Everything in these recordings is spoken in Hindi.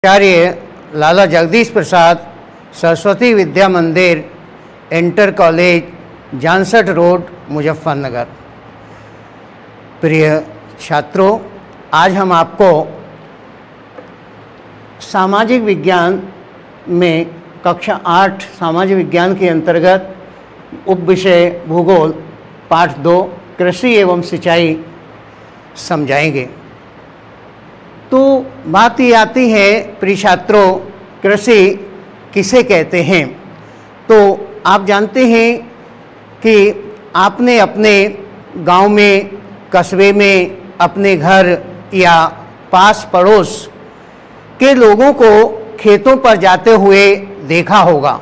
आचार्य लाला जगदीश प्रसाद सरस्वती विद्या मंदिर, inter college, Jansath road, Muzaffarnagar. प्रिय छात्रों, आज हम आपको सामाजिक विज्ञान में कक्षा 8 सामाजिक विज्ञान के अंतर्गत उपविषय भूगोल पाठ 2 कृषि एवं सिंचाई समझाएंगे। तो बात ये आती है प्रिय छात्रों, कृषि किसे कहते हैं। तो आप जानते हैं कि आपने अपने गांव में, कस्बे में, अपने घर या पास पड़ोस के लोगों को खेतों पर जाते हुए देखा होगा।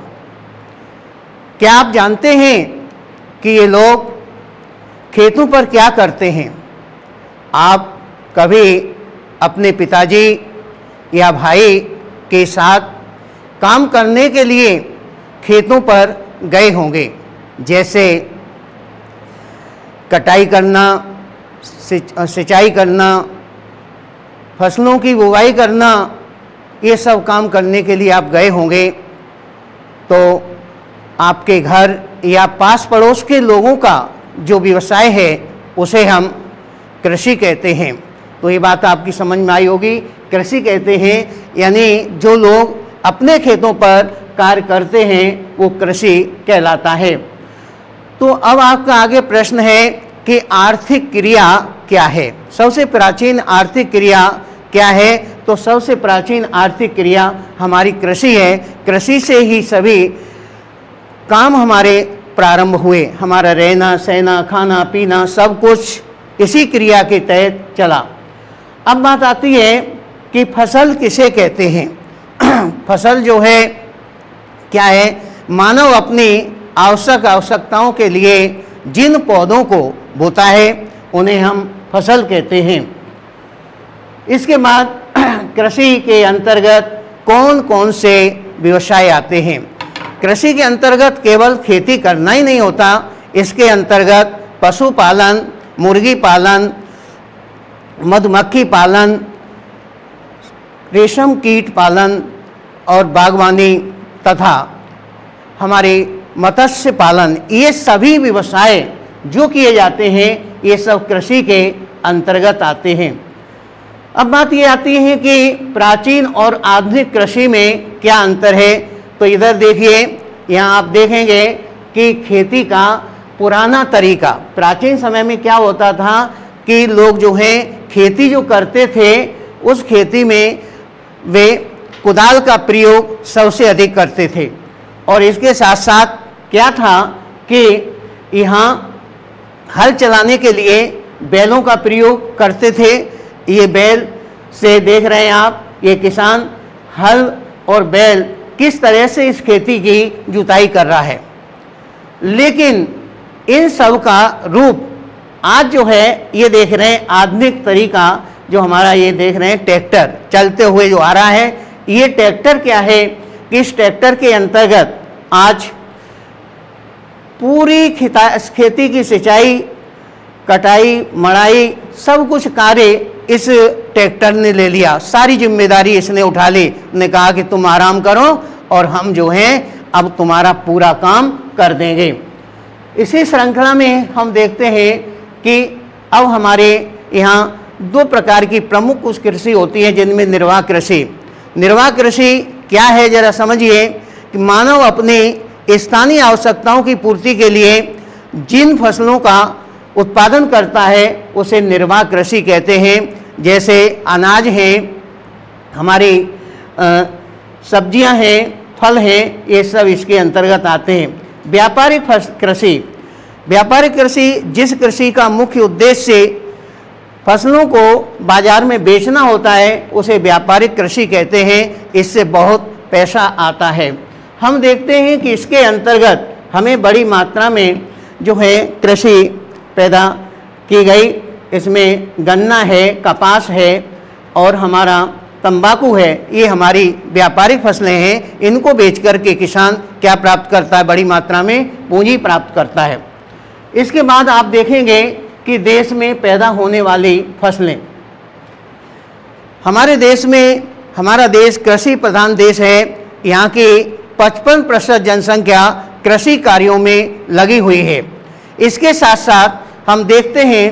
क्या आप जानते हैं कि ये लोग खेतों पर क्या करते हैं? आप कभी अपने पिताजी या भाई के साथ काम करने के लिए खेतों पर गए होंगे, जैसे कटाई करना, सिंचाई करना, फसलों की बुवाई करना, ये सब काम करने के लिए आप गए होंगे। तो आपके घर या पास पड़ोस के लोगों का जो व्यवसाय है उसे हम कृषि कहते हैं। तो ये बात आपकी समझ में आई होगी। कृषि कहते हैं यानी जो लोग अपने खेतों पर कार्य करते हैं वो कृषि कहलाता है। तो अब आपका आगे प्रश्न है कि आर्थिक क्रिया क्या है। सबसे प्राचीन आर्थिक क्रिया क्या है? तो सबसे प्राचीन आर्थिक क्रिया हमारी कृषि है। कृषि से ही सभी काम हमारे प्रारंभ हुए। हमारा रहना सहना, खाना पीना सब कुछ इसी क्रिया के तहत चला। अब बात आती है कि फसल किसे कहते हैं। फसल जो है क्या है? मानव अपनी आवश्यकताओं के लिए जिन पौधों को बोता है उन्हें हम फसल कहते हैं। इसके बाद कृषि के अंतर्गत कौन कौन से व्यवसाय आते हैं? कृषि के अंतर्गत केवल खेती करना ही नहीं होता, इसके अंतर्गत पशुपालन, मुर्गी पालन, मधुमक्खी पालन, रेशम कीट पालन और बागवानी तथा हमारे मत्स्य पालन, ये सभी व्यवसाय जो किए जाते हैं ये सब कृषि के अंतर्गत आते हैं। अब बात ये आती है कि प्राचीन और आधुनिक कृषि में क्या अंतर है। तो इधर देखिए, यहाँ आप देखेंगे कि खेती का पुराना तरीका, प्राचीन समय में क्या होता था कि लोग जो हैं खेती जो करते थे उस खेती में वे कुदाल का प्रयोग सबसे अधिक करते थे। और इसके साथ साथ क्या था कि यहाँ हल चलाने के लिए बैलों का प्रयोग करते थे। ये बैल से देख रहे हैं आप, ये किसान हल और बैल किस तरह से इस खेती की जुताई कर रहा है। लेकिन इन सब का रूप आज जो है ये देख रहे हैं आधुनिक तरीका, जो हमारा ये देख रहे हैं ट्रैक्टर चलते हुए जो आ रहा है। ये ट्रैक्टर क्या है कि इस ट्रैक्टर के अंतर्गत आज पूरी खेती की सिंचाई, कटाई, मड़ाई सब कुछ कार्य इस ट्रैक्टर ने ले लिया। सारी जिम्मेदारी इसने उठा ली। ने कहा कि तुम आराम करो और हम जो हैं अब तुम्हारा पूरा काम कर देंगे। इसी श्रृंखला में हम देखते हैं कि अब हमारे यहाँ 2 प्रकार की प्रमुख कुछ कृषि होती है, जिनमें निर्वाह कृषि। निर्वाह कृषि क्या है जरा समझिए कि मानव अपनी स्थानीय आवश्यकताओं की पूर्ति के लिए जिन फसलों का उत्पादन करता है उसे निर्वाह कृषि कहते हैं। जैसे अनाज हैं, हमारी सब्जियां हैं, फल हैं, ये सब इसके अंतर्गत आते हैं। व्यापारिक कृषि, व्यापारिक कृषि जिस कृषि का मुख्य उद्देश्य फसलों को बाजार में बेचना होता है उसे व्यापारिक कृषि कहते हैं। इससे बहुत पैसा आता है। हम देखते हैं कि इसके अंतर्गत हमें बड़ी मात्रा में जो है कृषि पैदा की गई। इसमें गन्ना है, कपास है और हमारा तंबाकू है। ये हमारी व्यापारिक फसलें हैं। इनको बेच करके किसान क्या प्राप्त करता है? बड़ी मात्रा में पूंजी प्राप्त करता है। इसके बाद आप देखेंगे कि देश में पैदा होने वाली फसलें, हमारे देश में हमारा देश कृषि प्रधान देश है। यहाँ की 55% जनसंख्या कृषि कार्यों में लगी हुई है। इसके साथ साथ हम देखते हैं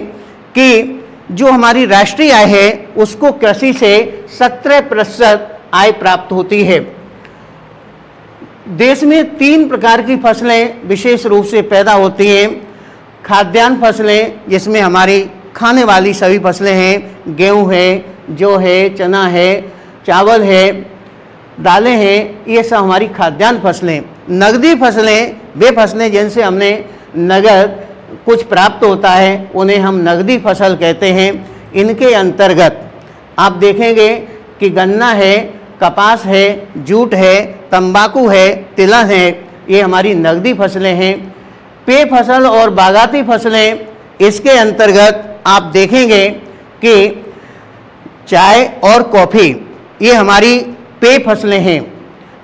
कि जो हमारी राष्ट्रीय आय है उसको कृषि से 17% आय प्राप्त होती है। देश में 3 प्रकार की फसलें विशेष रूप से पैदा होती हैं। खाद्यान्न फसलें, जिसमें हमारी खाने वाली सभी फसलें हैं, गेहूं है, जौ है, चना है, चावल है, दालें हैं, ये सब हमारी खाद्यान्न फसलें। नगदी फसलें, वे फसलें जिनसे हमने नगद कुछ प्राप्त होता है, उन्हें हम नगदी फसल कहते हैं। इनके अंतर्गत आप देखेंगे कि गन्ना है, कपास है, जूट है, तंबाकू है, तिलहन है, ये हमारी नगदी फसलें हैं। पेय फसल और बागाती फसलें, इसके अंतर्गत आप देखेंगे कि चाय और कॉफ़ी, ये हमारी पेय फसलें हैं।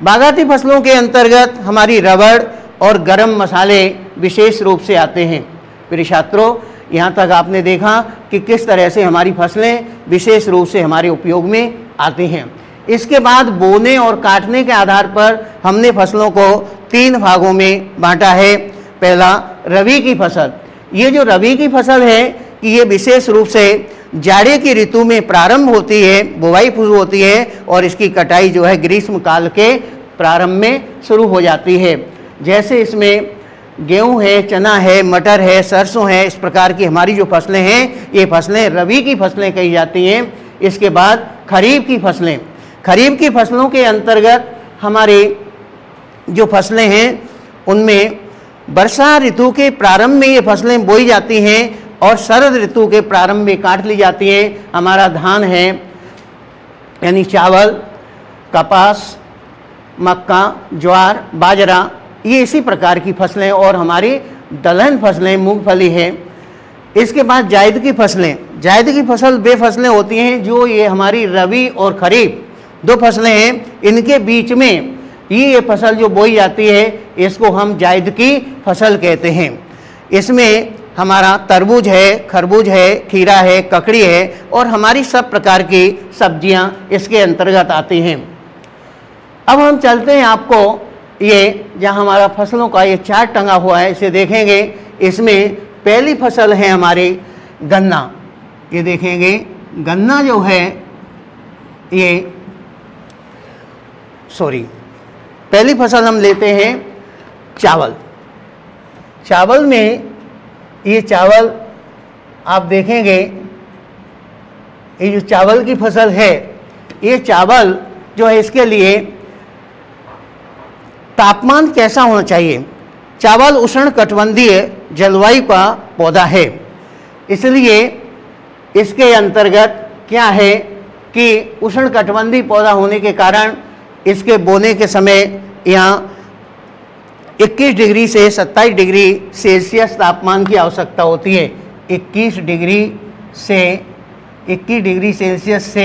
बागाती फसलों के अंतर्गत हमारी रबड़ और गरम मसाले विशेष रूप से आते हैं। प्रिय छात्रों, यहाँ तक आपने देखा कि किस तरह से हमारी फसलें विशेष रूप से हमारे उपयोग में आती हैं। इसके बाद बोने और काटने के आधार पर हमने फसलों को 3 भागों में बांटा है। पहला, रबी की फसल। ये जो रबी की फसल है कि ये विशेष रूप से जाड़े की ऋतु में प्रारंभ होती है, बुवाई शुरू होती है और इसकी कटाई जो है ग्रीष्म काल के प्रारंभ में शुरू हो जाती है। जैसे इसमें गेहूं है, चना है, मटर है, सरसों है, इस प्रकार की हमारी जो फसलें हैं, ये फसलें रबी की फसलें कही जाती हैं। इसके बाद खरीफ की फसलें। खरीफ की फसलों के अंतर्गत हमारी जो फसलें हैं उनमें वर्षा ऋतु के प्रारंभ में ये फसलें बोई जाती हैं और शरद ऋतु के प्रारंभ में काट ली जाती हैं। हमारा धान है, यानी चावल, कपास, मक्का, ज्वार, बाजरा, ये इसी प्रकार की फसलें, और हमारी दलहन फसलें, मूंगफली है। इसके बाद जायद की फसलें। जायद की फसल वे फसलें होती हैं जो ये हमारी रबी और खरीफ 2 फसलें हैं, इनके बीच में ये फसल जो बोई जाती है, इसको हम जायद की फसल कहते हैं। इसमें हमारा तरबूज है, खरबूज है, खीरा है, ककड़ी है और हमारी सब प्रकार की सब्जियां इसके अंतर्गत आती हैं। अब हम चलते हैं, आपको ये जहाँ हमारा फसलों का ये चार्ट टंगा हुआ है, इसे देखेंगे। इसमें पहली फसल है हमारी गन्ना। ये देखेंगे, गन्ना जो है ये पहली फसल हम लेते हैं चावल। चावल में ये चावल आप देखेंगे, ये जो चावल की फसल है, ये चावल जो है इसके लिए तापमान कैसा होना चाहिए। चावल उष्णकटिबंधीय जलवायु का पौधा है, इसलिए इसके अंतर्गत क्या है कि उष्णकटिबंधीय पौधा होने के कारण इसके बोने के समय यहाँ 21 डिग्री से 27 डिग्री सेल्सियस तापमान की आवश्यकता होती है। 21 डिग्री से 21 डिग्री सेल्सियस से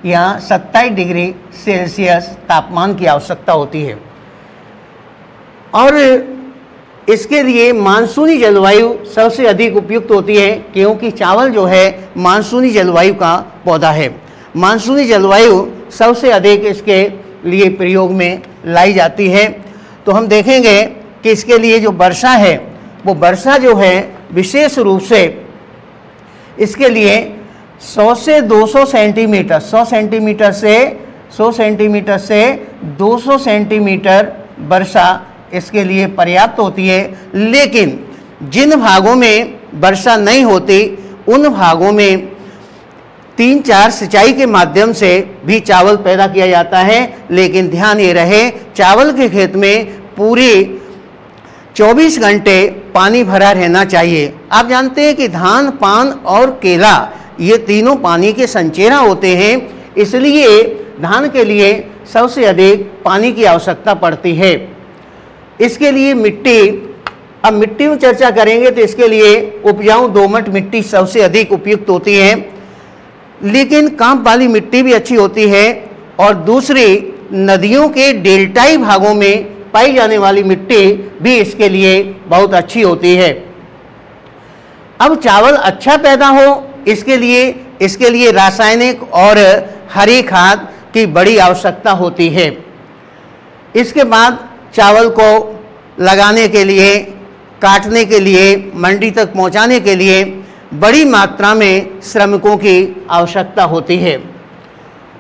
यहाँ 27 डिग्री सेल्सियस तापमान की आवश्यकता होती है। और इसके लिए मानसूनी जलवायु सबसे अधिक उपयुक्त होती है, क्योंकि चावल जो है मानसूनी जलवायु का पौधा है। मानसूनी जलवायु सबसे अधिक इसके लिए प्रयोग में लाई जाती है। तो हम देखेंगे कि इसके लिए जो वर्षा है, वो वर्षा जो है विशेष रूप से इसके लिए 100 से 200 सेंटीमीटर, 100 सेंटीमीटर से 200 सेंटीमीटर वर्षा इसके लिए पर्याप्त होती है। लेकिन जिन भागों में वर्षा नहीं होती, उन भागों में 3-4 सिंचाई के माध्यम से भी चावल पैदा किया जाता है। लेकिन ध्यान ये रहे, चावल के खेत में पूरे 24 घंटे पानी भरा रहना चाहिए। आप जानते हैं कि धान, पान और केला ये तीनों पानी के संचेरा होते हैं, इसलिए धान के लिए सबसे अधिक पानी की आवश्यकता पड़ती है। इसके लिए मिट्टी, अब मिट्टी में चर्चा करेंगे तो इसके लिए उपजाऊ दोमट मिट्टी सबसे अधिक उपयुक्त होती है, लेकिन कांप वाली मिट्टी भी अच्छी होती है। और दूसरी, नदियों के डेल्टाई भागों में पाई जाने वाली मिट्टी भी इसके लिए बहुत अच्छी होती है। अब चावल अच्छा पैदा हो, इसके लिए रासायनिक और हरी खाद की बड़ी आवश्यकता होती है। इसके बाद चावल को लगाने के लिए, काटने के लिए, मंडी तक पहुंचाने के लिए बड़ी मात्रा में श्रमिकों की आवश्यकता होती है।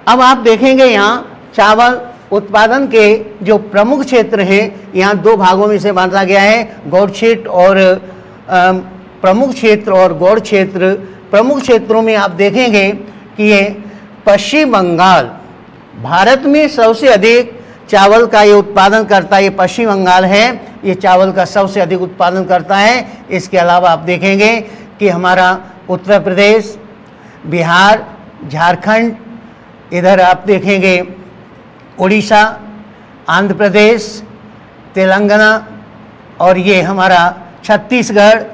अब आप देखेंगे यहाँ चावल उत्पादन के जो प्रमुख क्षेत्र हैं, यहाँ दो भागों में से बांटा गया है, गौड़ क्षेत्र और प्रमुख क्षेत्र और गौड़ क्षेत्र। प्रमुख क्षेत्रों में आप देखेंगे कि ये पश्चिम बंगाल, भारत में सबसे अधिक चावल का ये उत्पादन करता है, ये पश्चिम बंगाल है, ये चावल का सबसे अधिक उत्पादन करता है। इसके अलावा आप देखेंगे कि हमारा उत्तर प्रदेश, बिहार, झारखंड, इधर आप देखेंगे उड़ीसा, आंध्र प्रदेश, तेलंगाना और ये हमारा छत्तीसगढ़,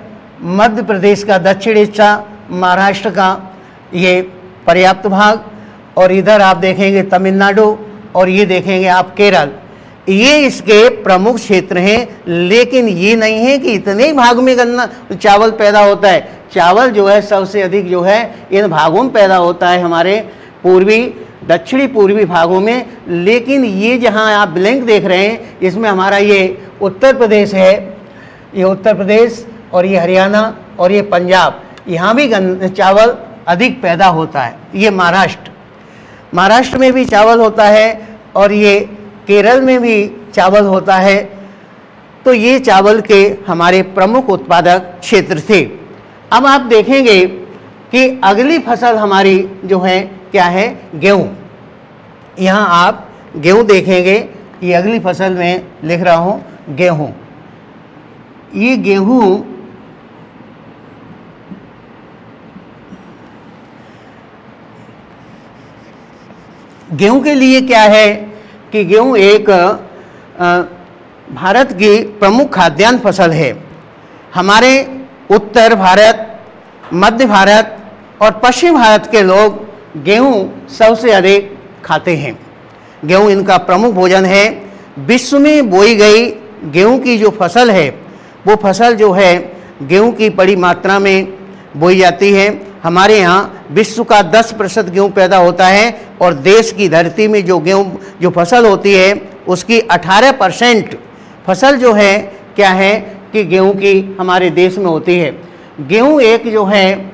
मध्य प्रदेश का दक्षिण हिस्सा, महाराष्ट्र का ये पर्याप्त भाग, और इधर आप देखेंगे तमिलनाडु, और ये देखेंगे आप केरल। ये इसके प्रमुख क्षेत्र हैं। लेकिन ये नहीं है कि इतने ही भाग में गन्ना चावल पैदा होता है। चावल जो है सबसे अधिक जो है इन भागों में पैदा होता है, हमारे पूर्वी, दक्षिणी पूर्वी भागों में। लेकिन ये जहाँ आप ब्लैंक देख रहे हैं, इसमें हमारा ये उत्तर प्रदेश है, ये उत्तर प्रदेश, और ये हरियाणा और ये पंजाब, यहाँ भी चावल अधिक पैदा होता है। ये महाराष्ट्र में भी चावल होता है, और ये केरल में भी चावल होता है। तो ये चावल के हमारे प्रमुख उत्पादक क्षेत्र थे। अब आप देखेंगे कि अगली फसल हमारी जो है क्या है, गेहूँ। यहाँ आप गेहूँ देखेंगे, ये अगली फसल में लिख रहा हूँ गेहूँ। ये गेहूँ के लिए क्या है कि गेहूँ एक भारत की प्रमुख खाद्यान्न फसल है। हमारे उत्तर भारत, मध्य भारत और पश्चिम भारत के लोग गेहूँ सबसे अधिक खाते हैं। गेहूँ इनका प्रमुख भोजन है। विश्व में बोई गई गेहूँ की जो फसल है, वो फसल जो है गेहूँ की बड़ी मात्रा में बोई जाती है। हमारे यहाँ विश्व का 10% गेहूँ पैदा होता है, और देश की धरती में जो फसल होती है उसकी 18% फसल जो है क्या है कि गेहूँ की हमारे देश में होती है। गेहूँ एक जो है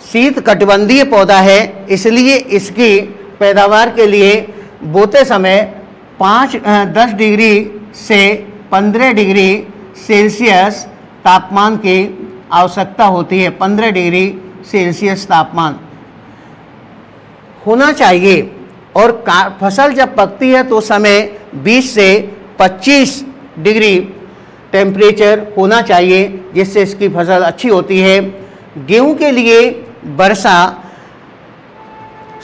शीत कटिबंधीय पौधा है, इसलिए इसकी पैदावार के लिए बोते समय 10 डिग्री से 15 डिग्री सेल्सियस तापमान की आवश्यकता होती है। 15 डिग्री सेल्सियस तापमान होना चाहिए, और फसल जब पकती है तो समय 20 से 25 डिग्री टेम्परेचर होना चाहिए, जिससे इसकी फसल अच्छी होती है। गेहूं के लिए वर्षा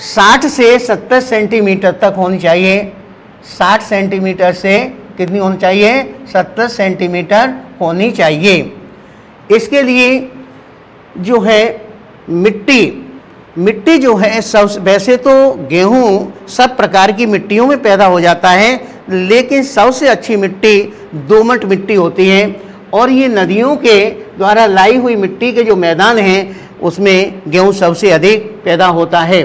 60 से 70 सेंटीमीटर तक होनी चाहिए। 60 सेंटीमीटर से कितनी होनी चाहिए? 70 सेंटीमीटर होनी चाहिए। इसके लिए जो है मिट्टी जो है सब, वैसे तो गेहूं सब प्रकार की मिट्टियों में पैदा हो जाता है, लेकिन सबसे अच्छी मिट्टी दोमट मिट्टी होती है, और ये नदियों के द्वारा लाई हुई मिट्टी के जो मैदान हैं उसमें गेहूं सबसे अधिक पैदा होता है।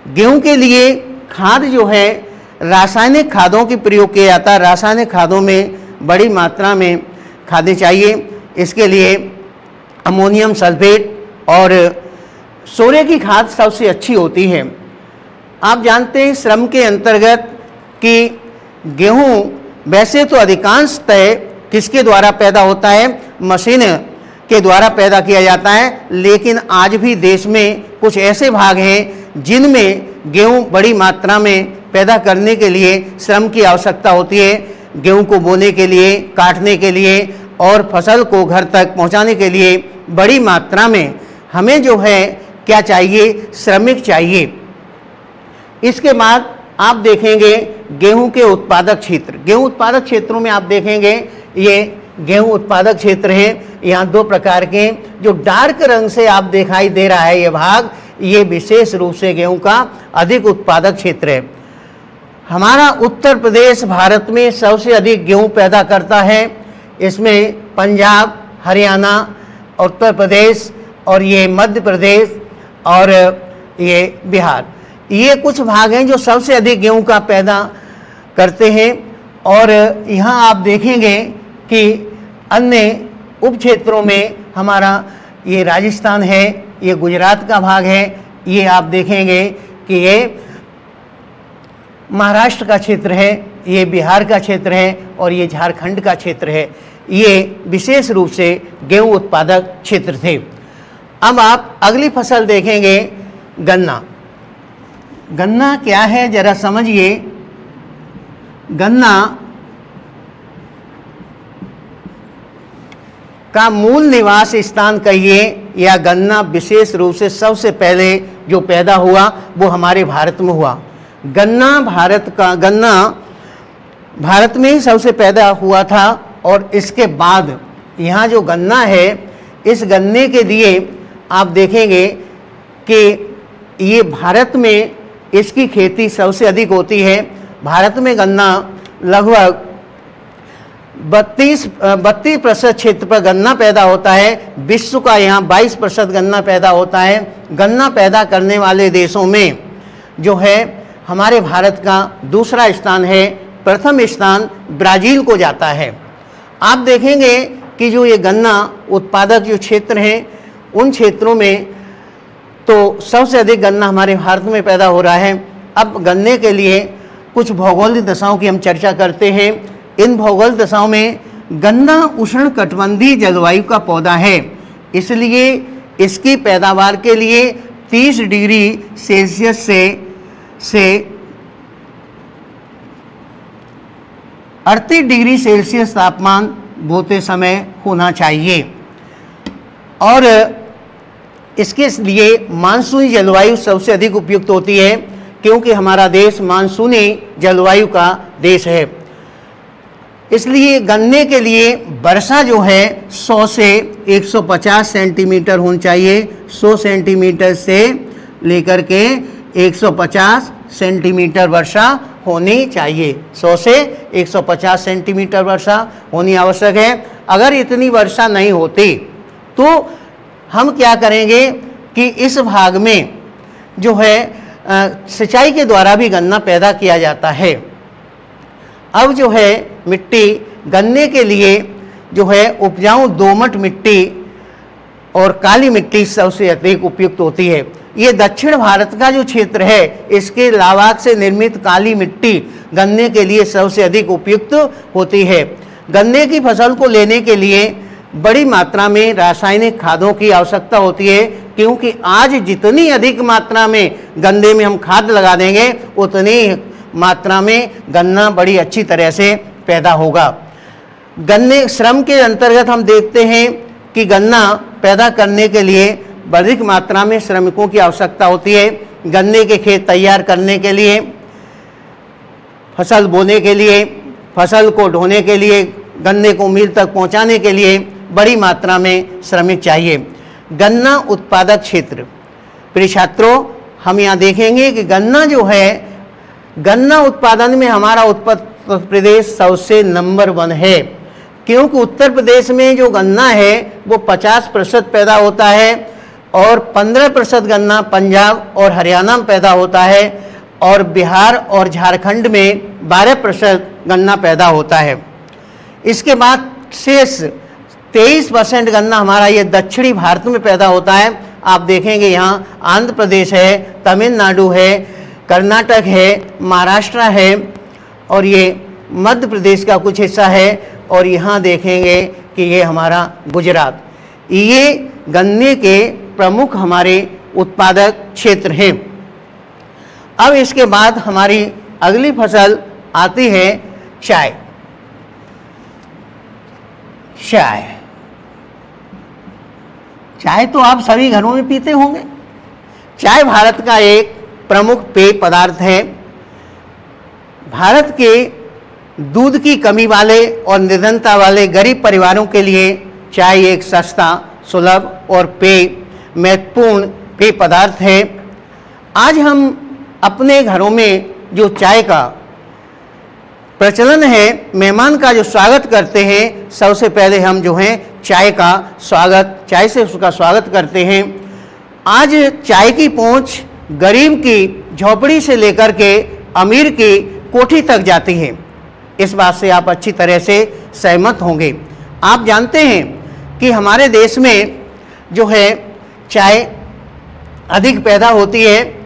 गेहूं के लिए खाद जो है रासायनिक खादों की प्रयोग किया जाता है। रासायनिक खादों में बड़ी मात्रा में खादें चाहिए। इसके लिए अमोनियम सल्फेट और सोरे की खाद सबसे अच्छी होती है। आप जानते हैं श्रम के अंतर्गत कि गेहूं वैसे तो अधिकांशतः किसके द्वारा पैदा होता है? मशीन के द्वारा पैदा किया जाता है, लेकिन आज भी देश में कुछ ऐसे भाग हैं जिनमें गेहूं बड़ी मात्रा में पैदा करने के लिए श्रम की आवश्यकता होती है। गेहूं को बोने के लिए, काटने के लिए और फसल को घर तक पहुंचाने के लिए बड़ी मात्रा में हमें जो है क्या चाहिए? श्रमिक चाहिए। इसके बाद आप देखेंगे गेहूं के उत्पादक क्षेत्र। गेहूं उत्पादक क्षेत्रों में आप देखेंगे ये गेहूं उत्पादक क्षेत्र हैं। यहाँ दो प्रकार के, जो डार्क रंग से आप दिखाई दे रहा है ये भाग, ये विशेष रूप से गेहूं का अधिक उत्पादक क्षेत्र है। हमारा उत्तर प्रदेश भारत में सबसे अधिक गेहूं पैदा करता है। इसमें पंजाब, हरियाणा, उत्तर प्रदेश और ये मध्य प्रदेश और ये बिहार, ये कुछ भाग हैं जो सबसे अधिक गेहूं का पैदा करते हैं। और यहाँ आप देखेंगे कि अन्य उप क्षेत्रों में हमारा ये राजस्थान है, ये गुजरात का भाग है, ये आप देखेंगे कि ये महाराष्ट्र का क्षेत्र है, ये बिहार का क्षेत्र है और ये झारखंड का क्षेत्र है। ये विशेष रूप से गेहूं उत्पादक क्षेत्र थे। अब आप अगली फसल देखेंगे गन्ना। गन्ना क्या है जरा समझिए। गन्ना का मूल निवास स्थान कहिए या गन्ना विशेष रूप से सबसे पहले जो पैदा हुआ वो हमारे भारत में हुआ। गन्ना भारत में ही सबसे पैदा हुआ था और इसके बाद यहाँ जो गन्ना है, इस गन्ने के लिए आप देखेंगे कि ये भारत में इसकी खेती सबसे अधिक होती है। भारत में गन्ना लगभग 32% क्षेत्र पर गन्ना पैदा होता है। विश्व का यहाँ 22% गन्ना पैदा होता है। गन्ना पैदा करने वाले देशों में जो है हमारे भारत का दूसरा स्थान है, प्रथम स्थान ब्राज़ील को जाता है। आप देखेंगे कि जो ये गन्ना उत्पादक जो क्षेत्र हैं, उन क्षेत्रों में तो सबसे अधिक गन्ना हमारे भारत में पैदा हो रहा है। अब गन्ने के लिए कुछ भौगोलिक दशाओं की हम चर्चा करते हैं। इन भौगोलिक दशाओं में गन्ना उष्णकटिबंधीय जलवायु का पौधा है, इसलिए इसकी पैदावार के लिए 30 डिग्री सेल्सियस से 38 डिग्री सेल्सियस तापमान बोते समय होना चाहिए। और इसके लिए मानसूनी जलवायु सबसे अधिक उपयुक्त होती है, क्योंकि हमारा देश मानसूनी जलवायु का देश है। इसलिए गन्ने के लिए वर्षा जो है 100 से 150 सेंटीमीटर होनी चाहिए। 100 सेंटीमीटर से लेकर के 150 सेंटीमीटर वर्षा होनी चाहिए। 100 से 150 सेंटीमीटर वर्षा होनी आवश्यक है। अगर इतनी वर्षा नहीं होती तो हम क्या करेंगे कि इस भाग में जो है सिंचाई के द्वारा भी गन्ना पैदा किया जाता है। अब जो है मिट्टी गन्ने के लिए जो है उपजाऊ दोमट मिट्टी और काली मिट्टी सबसे अधिक उपयुक्त होती है। ये दक्षिण भारत का जो क्षेत्र है, इसके लावाक से निर्मित काली मिट्टी गन्ने के लिए सबसे अधिक उपयुक्त होती है। गन्ने की फसल को लेने के लिए बड़ी मात्रा में रासायनिक खादों की आवश्यकता होती है, क्योंकि आज जितनी अधिक मात्रा में गन्ने में हम खाद लगा देंगे उतनी मात्रा में गन्ना बड़ी अच्छी तरह से पैदा होगा। गन्ने श्रम के अंतर्गत हम देखते हैं कि गन्ना पैदा करने के लिए अधिक मात्रा में श्रमिकों की आवश्यकता होती है। गन्ने के खेत तैयार करने के लिए, फसल बोने के लिए, फसल को ढोने के लिए, गन्ने को मिल तक पहुंचाने के लिए बड़ी मात्रा में श्रमिक चाहिए। गन्ना उत्पादक क्षेत्र, प्रिय छात्रों, हम यहाँ देखेंगे कि गन्ना जो है, गन्ना उत्पादन में हमारा उत्तर प्रदेश सबसे नंबर 1 है, क्योंकि उत्तर प्रदेश में जो गन्ना है वो 50% पैदा होता है और 15% गन्ना पंजाब और हरियाणा में पैदा होता है और बिहार और झारखंड में 12% गन्ना पैदा होता है। इसके बाद शेष 23% गन्ना हमारा ये दक्षिणी भारत में पैदा होता है। आप देखेंगे यहाँ आंध्र प्रदेश है, तमिलनाडु है, कर्नाटक है, महाराष्ट्र है और ये मध्य प्रदेश का कुछ हिस्सा है और यहाँ देखेंगे कि ये हमारा गुजरात। ये गन्ने के प्रमुख हमारे उत्पादक क्षेत्र हैं। अब इसके बाद हमारी अगली फसल आती है चाय। चाय तो आप सभी घरों में पीते होंगे। चाय भारत का एक प्रमुख पेय पदार्थ है। भारत के दूध की कमी वाले और निर्धनता वाले गरीब परिवारों के लिए चाय एक सस्ता, सुलभ और महत्वपूर्ण पेय पदार्थ है। आज हम अपने घरों में जो चाय का प्रचलन है, मेहमान का जो स्वागत करते हैं, सबसे पहले हम जो है चाय से उसका स्वागत करते हैं। आज चाय की पहुंच गरीब की झोपड़ी से लेकर के अमीर की कोठी तक जाती है। इस बात से आप अच्छी तरह से सहमत होंगे। आप जानते हैं कि हमारे देश में जो है चाय अधिक पैदा होती है,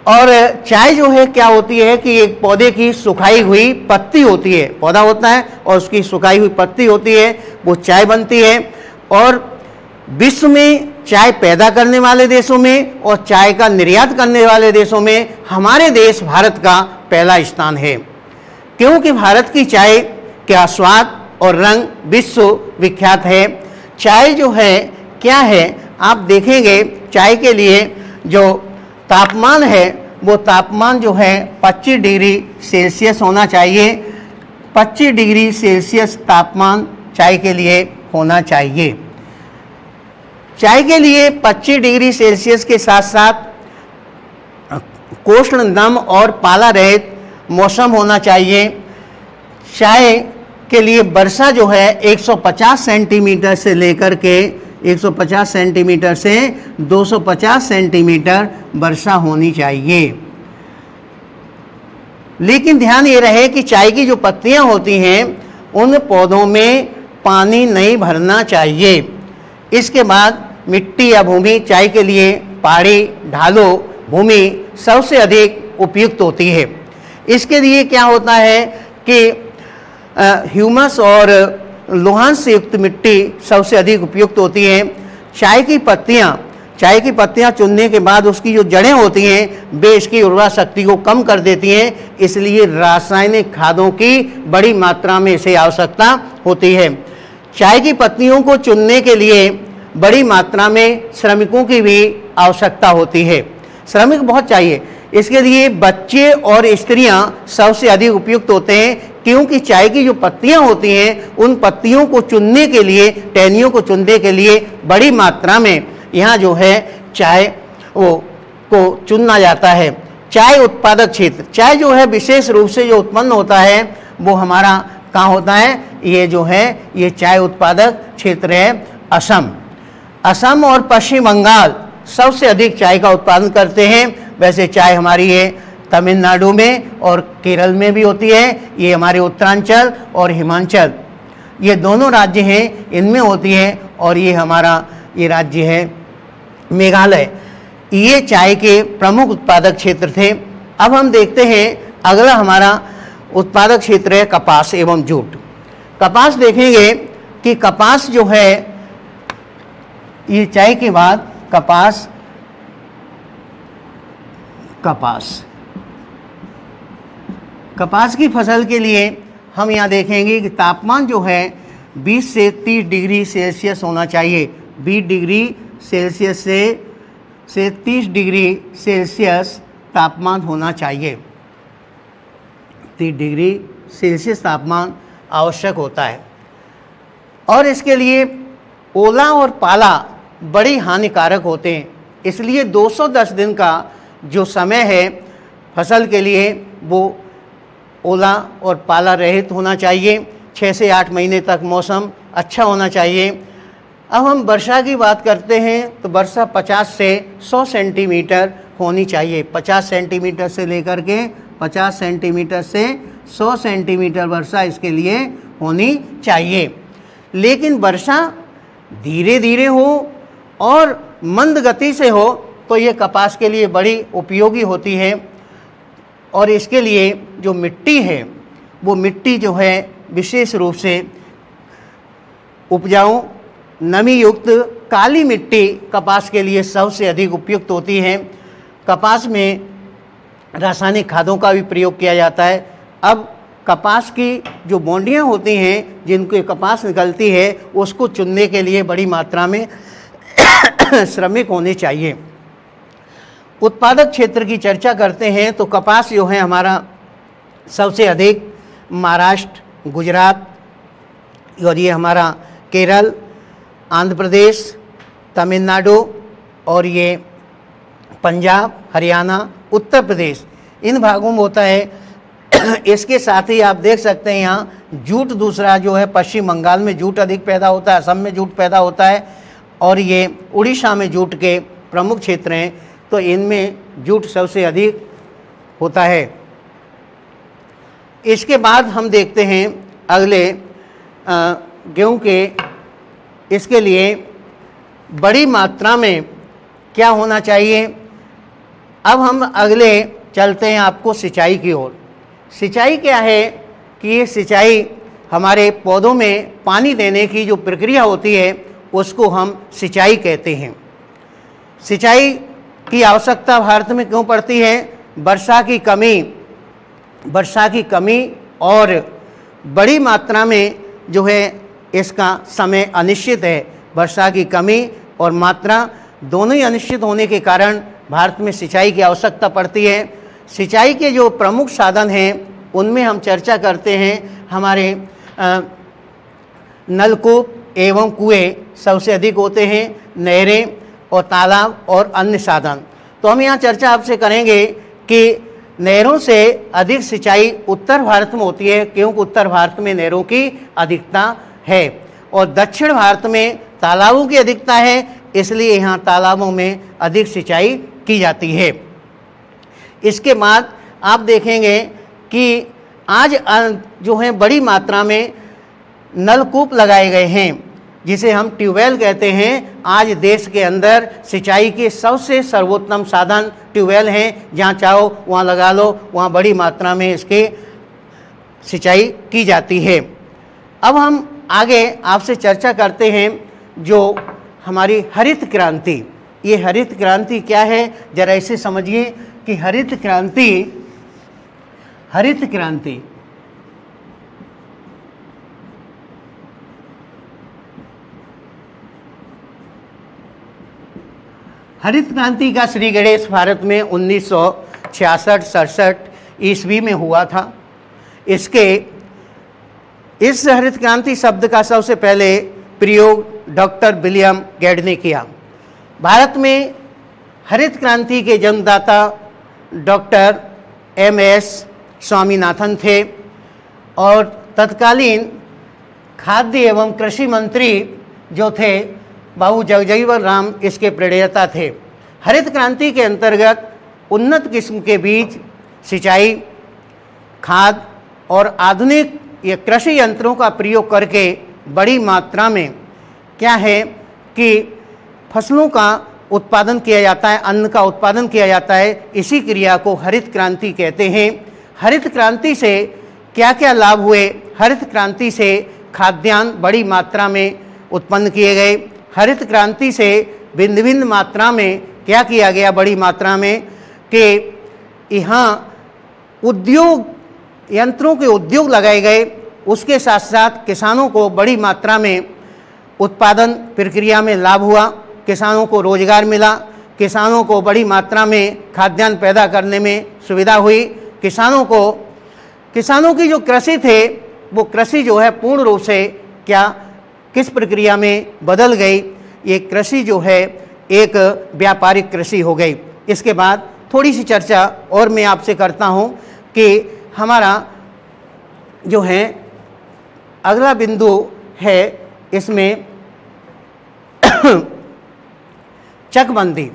और चाय जो है क्या होती है कि एक पौधे की सुखाई हुई पत्ती होती है, पौधा होता है और उसकी सुखाई हुई पत्ती होती है, वो चाय बनती है। और विश्व में चाय पैदा करने वाले देशों में और चाय का निर्यात करने वाले देशों में हमारे देश भारत का पहला स्थान है, क्योंकि भारत की चाय का स्वाद और रंग विश्व विख्यात है। चाय जो है क्या है, आप देखेंगे चाय के लिए जो तापमान है वो तापमान जो है 25 डिग्री सेल्सियस होना चाहिए। 25 डिग्री सेल्सियस तापमान चाय के लिए होना चाहिए। चाय के लिए 25 डिग्री सेल्सियस के साथ साथ कोष्ण नम और पाला रहित मौसम होना चाहिए। चाय के लिए वर्षा जो है 150 सेंटीमीटर से लेकर के 150 सेंटीमीटर से 250 सेंटीमीटर वर्षा होनी चाहिए। लेकिन ध्यान ये रहे कि चाय की जो पत्तियां होती हैं उन पौधों में पानी नहीं भरना चाहिए। इसके बाद मिट्टी या भूमि चाय के लिए पहाड़ी ढालों भूमि सबसे अधिक उपयुक्त होती है। इसके लिए क्या होता है कि ह्यूमस और लोहांश से युक्त मिट्टी सबसे अधिक उपयुक्त होती है। चाय की पत्तियां चुनने के बाद उसकी जो जड़ें होती हैं वे इसकी उर्वरा शक्ति को कम कर देती हैं, इसलिए रासायनिक खादों की बड़ी मात्रा में इसे आवश्यकता होती है। चाय की पत्तियों को चुनने के लिए बड़ी मात्रा में श्रमिकों की भी आवश्यकता होती है। श्रमिक बहुत चाहिए। इसके लिए बच्चे और स्त्रियां सबसे अधिक उपयुक्त होते हैं, क्योंकि चाय की जो पत्तियां होती हैं उन पत्तियों को चुनने के लिए, टहनियों को चुनने के लिए बड़ी मात्रा में यहाँ जो है चाय को चुना जाता है। चाय उत्पादक क्षेत्र, चाय जो है विशेष रूप से जो उत्पन्न होता है वो हमारा कहाँ होता है, ये जो है ये चाय उत्पादक क्षेत्र है असम। असम और पश्चिम बंगाल सबसे अधिक चाय का उत्पादन करते हैं। वैसे चाय हमारी है तमिलनाडु में और केरल में भी होती है। ये हमारे उत्तरांचल और हिमाचल ये दोनों राज्य हैं, इनमें होती है। और ये हमारा ये राज्य है मेघालय। ये चाय के प्रमुख उत्पादक क्षेत्र थे। अब हम देखते हैं अगला हमारा उत्पादक क्षेत्र है कपास एवं जूट। कपास देखेंगे कि कपास जो है ये चाय के बाद कपास की फसल के लिए हम यहाँ देखेंगे कि तापमान जो है 20 से 30 डिग्री सेल्सियस होना चाहिए। 20 डिग्री सेल्सियस से 30 डिग्री सेल्सियस तापमान होना चाहिए। 30 डिग्री सेल्सियस तापमान आवश्यक होता है। और इसके लिए ओला और पाला बड़ी हानिकारक होते हैं, इसलिए 210 दिन का जो समय है फसल के लिए वो ओला और पाला रहित होना चाहिए। 6 से 8 महीने तक मौसम अच्छा होना चाहिए। अब हम वर्षा की बात करते हैं तो वर्षा 50 से 100 सेंटीमीटर होनी चाहिए। 50 सेंटीमीटर से लेकर के 50 सेंटीमीटर से 100 सेंटीमीटर वर्षा इसके लिए होनी चाहिए। लेकिन वर्षा धीरे धीरे हो और मंद गति से हो तो ये कपास के लिए बड़ी उपयोगी होती है। और इसके लिए जो मिट्टी है वो मिट्टी जो है विशेष रूप से उपजाऊ नमी युक्त काली मिट्टी कपास के लिए सबसे अधिक उपयुक्त होती है। कपास में रासायनिक खादों का भी प्रयोग किया जाता है। अब कपास की जो बोंडियाँ होती हैं जिनके कपास निकलती है उसको चुनने के लिए बड़ी मात्रा में श्रमिक होने चाहिए। उत्पादक क्षेत्र की चर्चा करते हैं तो कपास जो है हमारा सबसे अधिक महाराष्ट्र, गुजरात और ये हमारा केरल, आंध्र प्रदेश, तमिलनाडु और ये पंजाब, हरियाणा, उत्तर प्रदेश इन भागों में होता है। इसके साथ ही आप देख सकते हैं यहाँ जूट दूसरा जो है पश्चिम बंगाल में जूट अधिक पैदा होता है, असम में जूट पैदा होता है और ये उड़ीसा में जूट के प्रमुख क्षेत्र हैं। तो इनमें जूट सबसे अधिक होता है। इसके बाद हम देखते हैं अगले गेहूं के, इसके लिए बड़ी मात्रा में क्या होना चाहिए। अब हम अगले चलते हैं आपको सिंचाई की ओर। सिंचाई क्या है कि ये सिंचाई हमारे पौधों में पानी देने की जो प्रक्रिया होती है उसको हम सिंचाई कहते हैं। सिंचाई की आवश्यकता भारत में क्यों पड़ती है? वर्षा की कमी और बड़ी मात्रा में जो है इसका समय अनिश्चित है। वर्षा की कमी और मात्रा दोनों ही अनिश्चित होने के कारण भारत में सिंचाई की आवश्यकता पड़ती है। सिंचाई के जो प्रमुख साधन हैं उनमें हम चर्चा करते हैं। हमारे नलकूप एवं कुएं सबसे अधिक होते हैं, नहरें और तालाब और अन्य साधन। तो हम यहाँ चर्चा आपसे करेंगे कि नहरों से अधिक सिंचाई उत्तर भारत में होती है, क्योंकि उत्तर भारत में नहरों की अधिकता है, और दक्षिण भारत में तालाबों की अधिकता है, इसलिए यहाँ तालाबों में अधिक सिंचाई की जाती है। इसके बाद आप देखेंगे कि आज जो है बड़ी मात्रा में नलकूप लगाए गए हैं, जिसे हम ट्यूबवेल कहते हैं। आज देश के अंदर सिंचाई के सबसे सर्वोत्तम साधन ट्यूबवेल हैं। जहाँ चाहो वहाँ लगा लो, वहाँ बड़ी मात्रा में इसके सिंचाई की जाती है। अब हम आगे आपसे चर्चा करते हैं जो हमारी हरित क्रांति। ये हरित क्रांति क्या है, जरा इसे समझिए कि हरित क्रांति का श्री गणेश भारत में 1966-67 ईस्वी में हुआ था। इस हरित क्रांति शब्द का सबसे पहले प्रयोग डॉक्टर विलियम गेड ने किया। भारत में हरित क्रांति के जन्मदाता डॉक्टर MS स्वामीनाथन थे और तत्कालीन खाद्य एवं कृषि मंत्री जो थे बाबू जगजीवन राम इसके प्रणेता थे। हरित क्रांति के अंतर्गत उन्नत किस्म के बीज, सिंचाई, खाद और आधुनिक ये कृषि यंत्रों का प्रयोग करके बड़ी मात्रा में क्या है कि फसलों का उत्पादन किया जाता है, अन्न का उत्पादन किया जाता है। इसी क्रिया को हरित क्रांति कहते हैं। हरित क्रांति से क्या क्या लाभ हुए? हरित क्रांति से खाद्यान्न बड़ी मात्रा में उत्पन्न किए गए। हरित क्रांति से भिन्न भिन्न मात्रा में क्या किया गया बड़ी मात्रा में कि यहाँ उद्योग, यंत्रों के उद्योग लगाए गए। उसके साथ साथ किसानों को बड़ी मात्रा में उत्पादन प्रक्रिया में लाभ हुआ, किसानों को रोजगार मिला, किसानों को बड़ी मात्रा में खाद्यान्न पैदा करने में सुविधा हुई। किसानों की जो कृषि थे वो कृषि जो है पूर्ण रूप से किस प्रक्रिया में बदल गई? ये कृषि जो है एक व्यापारिक कृषि हो गई। इसके बाद थोड़ी सी चर्चा और मैं आपसे करता हूँ कि हमारा जो है अगला बिंदु है इसमें चकबंदी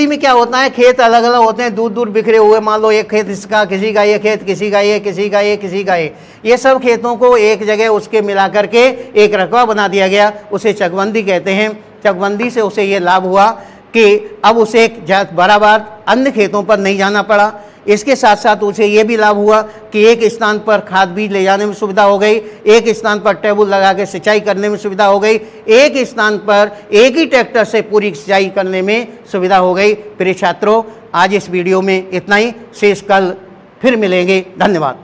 में क्या होता है? खेत अलग अलग होते हैं, दूर दूर बिखरे हुए। मान लो एक खेत इसका, किसी का ये खेत, किसी का ये, किसी का ये, किसी का ये सब खेतों को एक जगह उसके मिला करके एक रकबा बना दिया गया, उसे चकबंदी कहते हैं। चकबंदी से उसे ये लाभ हुआ कि अब उसे बराबर अन्य खेतों पर नहीं जाना पड़ा। इसके साथ साथ उसे ये भी लाभ हुआ कि एक स्थान पर खाद बीज ले जाने में सुविधा हो गई, एक स्थान पर टेबल लगा के सिंचाई करने में सुविधा हो गई, एक स्थान पर एक ही ट्रैक्टर से पूरी सिंचाई करने में सुविधा हो गई। प्रिय छात्रों, आज इस वीडियो में इतना ही, शेष कल फिर मिलेंगे। धन्यवाद।